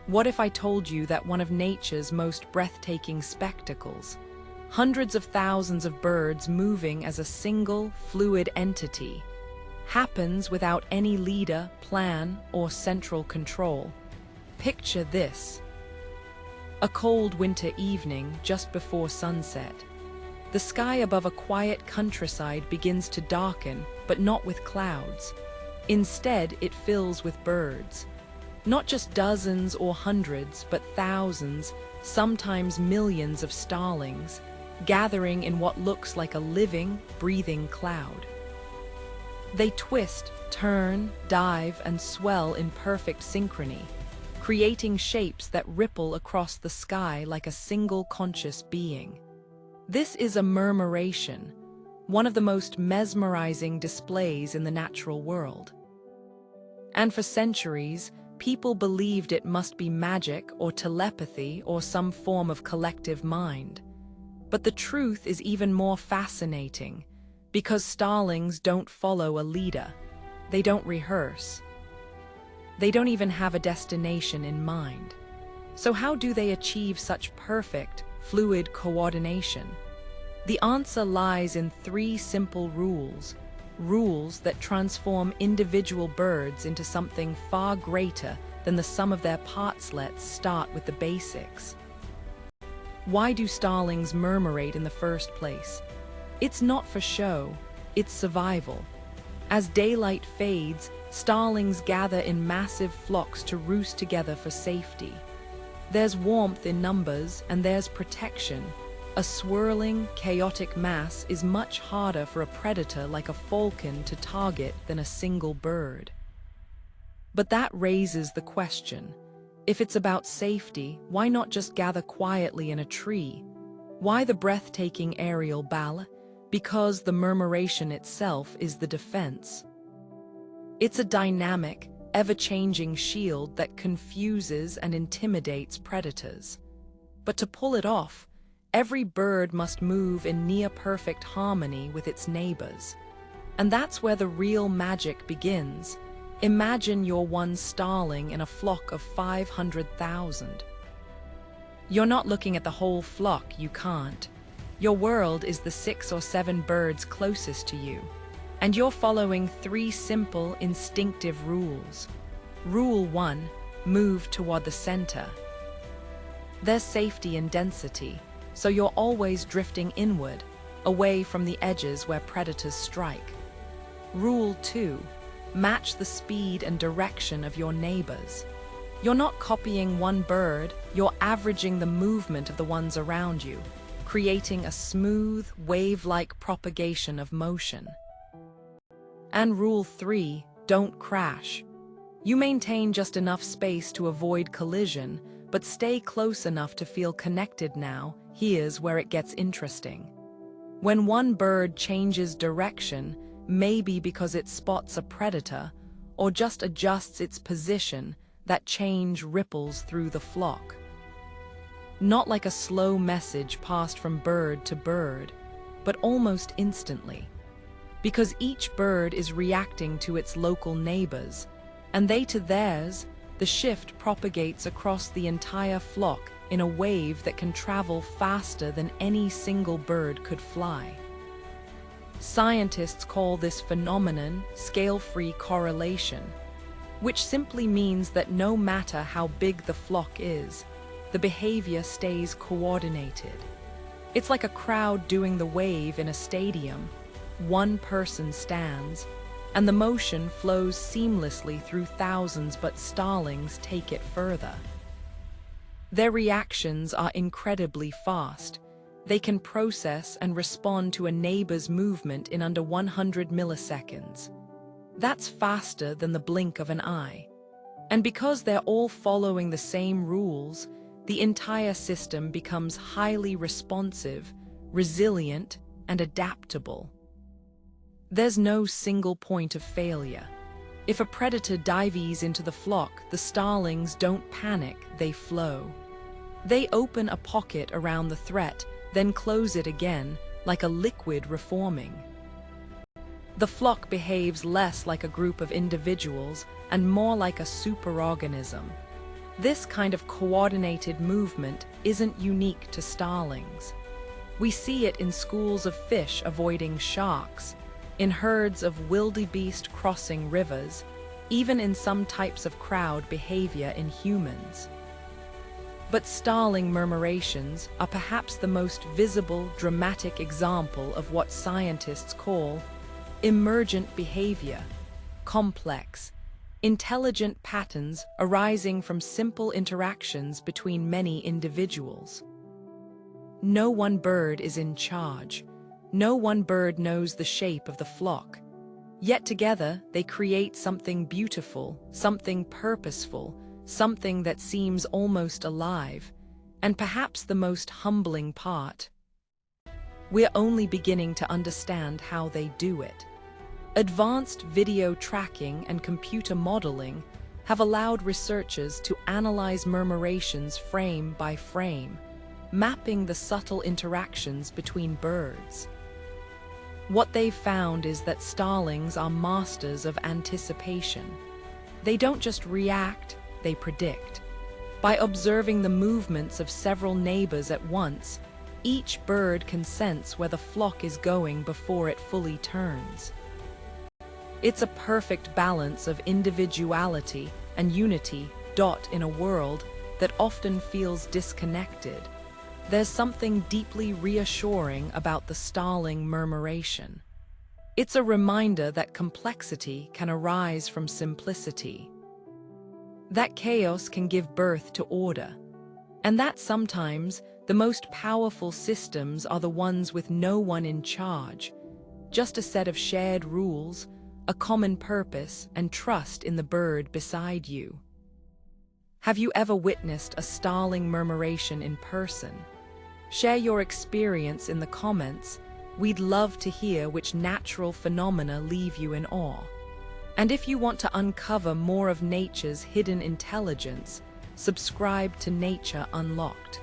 What if I told you that one of nature's most breathtaking spectacles, hundreds of thousands of birds moving as a single, fluid entity, happens without any leader, plan, or central control? Picture this. A cold winter evening just before sunset. The sky above a quiet countryside begins to darken, but not with clouds. Instead, it fills with birds. Not just dozens or hundreds, but thousands, sometimes millions of starlings, gathering in what looks like a living, breathing cloud. They twist, turn, dive, and swell in perfect synchrony, creating shapes that ripple across the sky like a single conscious being. This is a murmuration, one of the most mesmerizing displays in the natural world. And for centuries, people believed it must be magic or telepathy or some form of collective mind. But the truth is even more fascinating, because starlings don't follow a leader. They don't rehearse. They don't even have a destination in mind. So how do they achieve such perfect, fluid coordination? The answer lies in three simple rules that transform individual birds into something far greater than the sum of their parts. Let's start with the basics. Why do starlings murmurate in the first place? It's not for show, it's survival. As daylight fades, starlings gather in massive flocks to roost together for safety. There's warmth in numbers, and there's protection. A swirling, chaotic mass is much harder for a predator like a falcon to target than a single bird. But that raises the question. If it's about safety, why not just gather quietly in a tree? Why the breathtaking aerial ballet? Because the murmuration itself is the defense. It's a dynamic, ever-changing shield that confuses and intimidates predators. But to pull it off, every bird must move in near-perfect harmony with its neighbors. And that's where the real magic begins. Imagine you're one starling in a flock of 500,000. You're not looking at the whole flock, you can't. Your world is the 6 or 7 birds closest to you, and you're following 3 simple, instinctive rules. Rule 1, move toward the center. There's safety in density, so you're always drifting inward, away from the edges where predators strike. Rule 2, match the speed and direction of your neighbors. You're not copying one bird, you're averaging the movement of the ones around you, creating a smooth, wave-like propagation of motion. And rule 3, don't crash. You maintain just enough space to avoid collision, but stay close enough to feel connected. Now, here's where it gets interesting. When one bird changes direction, maybe because it spots a predator, or just adjusts its position, that change ripples through the flock. Not like a slow message passed from bird to bird, but almost instantly. Because each bird is reacting to its local neighbors, and they to theirs, the shift propagates across the entire flock in a wave that can travel faster than any single bird could fly. Scientists call this phenomenon scale-free correlation, which simply means that no matter how big the flock is, the behavior stays coordinated. It's like a crowd doing the wave in a stadium. One person stands, and the motion flows seamlessly through thousands, but starlings take it further. Their reactions are incredibly fast. They can process and respond to a neighbor's movement in under 100 milliseconds. That's faster than the blink of an eye. And because they're all following the same rules, the entire system becomes highly responsive, resilient, and adaptable. There's no single point of failure. If a predator dives into the flock, the starlings don't panic, they flow. They open a pocket around the threat, then close it again, like a liquid reforming. The flock behaves less like a group of individuals and more like a superorganism. This kind of coordinated movement isn't unique to starlings. We see it in schools of fish avoiding sharks, in herds of wildebeest crossing rivers, even in some types of crowd behavior in humans. But starling murmurations are perhaps the most visible, dramatic example of what scientists call emergent behavior, complex, intelligent patterns arising from simple interactions between many individuals. No one bird is in charge. No one bird knows the shape of the flock. Yet together they create something beautiful, something purposeful, something that seems almost alive, and perhaps the most humbling part. We're only beginning to understand how they do it. Advanced video tracking and computer modeling have allowed researchers to analyze murmurations frame by frame, mapping the subtle interactions between birds. What they've found is that starlings are masters of anticipation. They don't just react, they predict. By observing the movements of several neighbors at once, each bird can sense where the flock is going before it fully turns. It's a perfect balance of individuality and unity, in a world that often feels disconnected. There's something deeply reassuring about the starling murmuration. It's a reminder that complexity can arise from simplicity, that chaos can give birth to order, and that sometimes the most powerful systems are the ones with no one in charge, just a set of shared rules, a common purpose, and trust in the bird beside you. Have you ever witnessed a starling murmuration in person? Share your experience in the comments. We'd love to hear which natural phenomena leave you in awe. And if you want to uncover more of nature's hidden intelligence, subscribe to Nature Unlocked.